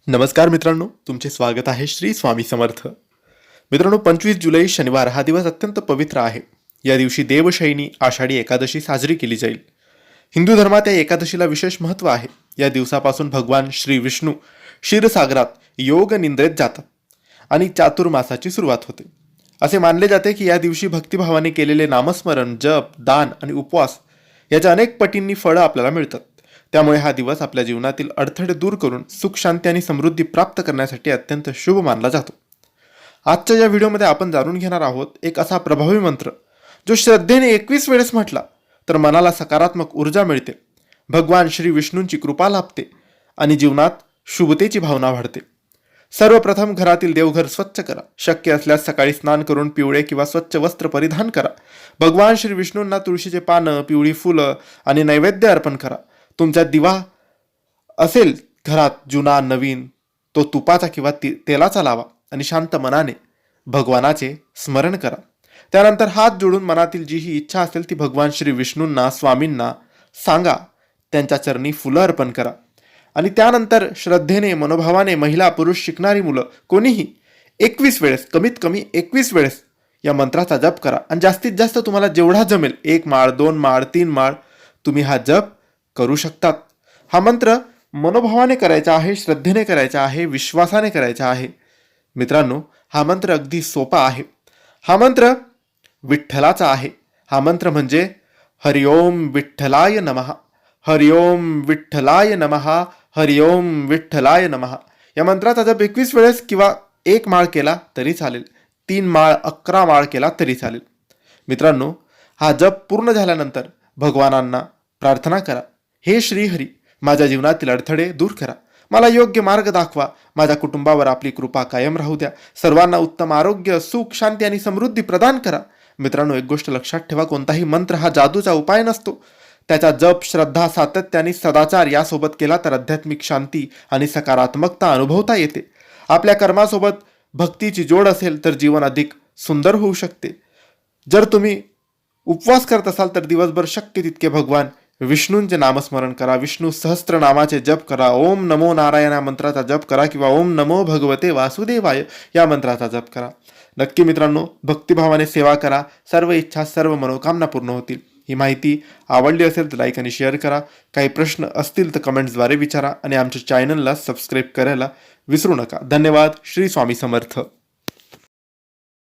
नमस्कार मित्रांनो, तुमचे स्वागत आहे श्री स्वामी समर्थ. मित्रांनो, 25 जुलै शनिवार हा दिवस अत्यंत पवित्र आहे. या दिवशी देवशयनी आषाढी एकादशी साजरी केली जाईल. हिंदू धर्मात या एकादशीला विशेष महत्त्व आहे. या दिवसापासून भगवान श्री विष्णू क्षीरसागरात योग निंद्रेत जातात आणि चातुर्मासाची सुरुवात होते. असे मानले जाते की या दिवशी भक्तिभावाने केलेले नामस्मरण, जप, दान आणि उपवास याच्या अनेक पटींनी फळं आपल्याला मिळतात. त्यामुळे हा दिवस आपल्या जीवनातील अडथळे दूर करून सुख, शांती आणि समृद्धी प्राप्त करण्यासाठी अत्यंत शुभ मानला जातो. आजच्या या व्हिडिओमध्ये आपण जाणून घेणार आहोत एक असा प्रभावी मंत्र जो श्रद्धेने 21 वेळेस म्हटला तर मनाला सकारात्मक ऊर्जा मिळते, भगवान श्री विष्णूंची कृपा लाभते आणि जीवनात शुभतेची भावना वाढते. सर्वप्रथम घरातील देवघर स्वच्छ करा. शक्य असल्यास सकाळी स्नान करून पिवळे किंवा स्वच्छ वस्त्र परिधान करा. भगवान श्री विष्णूंना तुळशीचे पानं, पिवळी फुलं आणि नैवेद्य अर्पण करा. तुमचा दिवा असेल घरात जुना नवीन, तो तुपाचा किंवा तेलाचा लावा आणि शांत मनाने भगवानाचे स्मरण करा. त्यानंतर हात जोडून मनातील जी ही इच्छा असेल ती भगवान श्री विष्णूंना, स्वामींना सांगा. त्यांच्या चरणी फुलं अर्पण करा आणि त्यानंतर श्रद्धेने, मनोभावाने महिला, पुरुष, शिकणारी मुलं कोणीही 21 वेळेस, कमीत कमी 21 वेळेस या मंत्राचा जप करा. आणि जास्तीत जास्त तुम्हाला जेवढा जमेल, 1 माळ, 2 माळ, 3 माळ तुम्ही हा जप करू शकतात. हा मंत्र मनोभावाने करायचा आहे, श्रद्धेने करायचा आहे, विश्वासाने करायचा आहे. मित्रांनो, हा मंत्र अगदी सोपा आहे. हा मंत्र विठ्ठलाचा आहे. हा मंत्र म्हणजे हरिओम विठ्ठलाय नमः, हरिओम विठ्ठलाय नमः, हरिओम विठ्ठलाय नमः. या मंत्राचा जप 21 वेळेस किंवा 1 माळ केला तरी चालेल, 3 माळ, 11 माळ केला तरी चालेल. मित्रांनो, हा जप पूर्ण झाल्यानंतर भगवानांना प्रार्थना करा. हे श्रीहरी, माझ्या जीवनातील अडथळे दूर करा. मला योग्य मार्ग दाखवा. माझ्या कुटुंबावर आपली कृपा कायम राहू द्या. सर्वांना उत्तम आरोग्य, सुख, शांती आणि समृद्धी प्रदान करा. मित्रांनो, एक गोष्ट लक्षात ठेवा, कोणताही मंत्र हा जादूचा उपाय नसतो. त्याचा जप, श्रद्धा, सातत्य आणि सदाचार यासोबत केला तर आध्यात्मिक शांती आणि सकारात्मकता अनुभवता येते. आपल्या कर्मासोबत भक्तीची जोड असेल तर जीवन अधिक सुंदर होऊ शकते. जर तुम्ही उपवास करत असाल तर दिवसभर शक्य तितके भगवान विष्णूंचे नामस्मरण करा. विष्णू सहस्त्रनामाचे जप करा. ओम नमो नारायण या मंत्राचा जप करा किंवा ओम नमो भगवते वासुदेवाय या मंत्राचा जप करा. नक्की मित्रांनो, भक्तिभावाने सेवा करा. सर्व इच्छा, सर्व मनोकामना पूर्ण होतील. ही माहिती आवडली असेल तर लाईक आणि शेअर करा. काही प्रश्न असतील तर कमेंट्सद्वारे विचारा आणि आमच्या चॅनलला सबस्क्राईब करायला विसरू नका. धन्यवाद. श्री स्वामी समर्थ.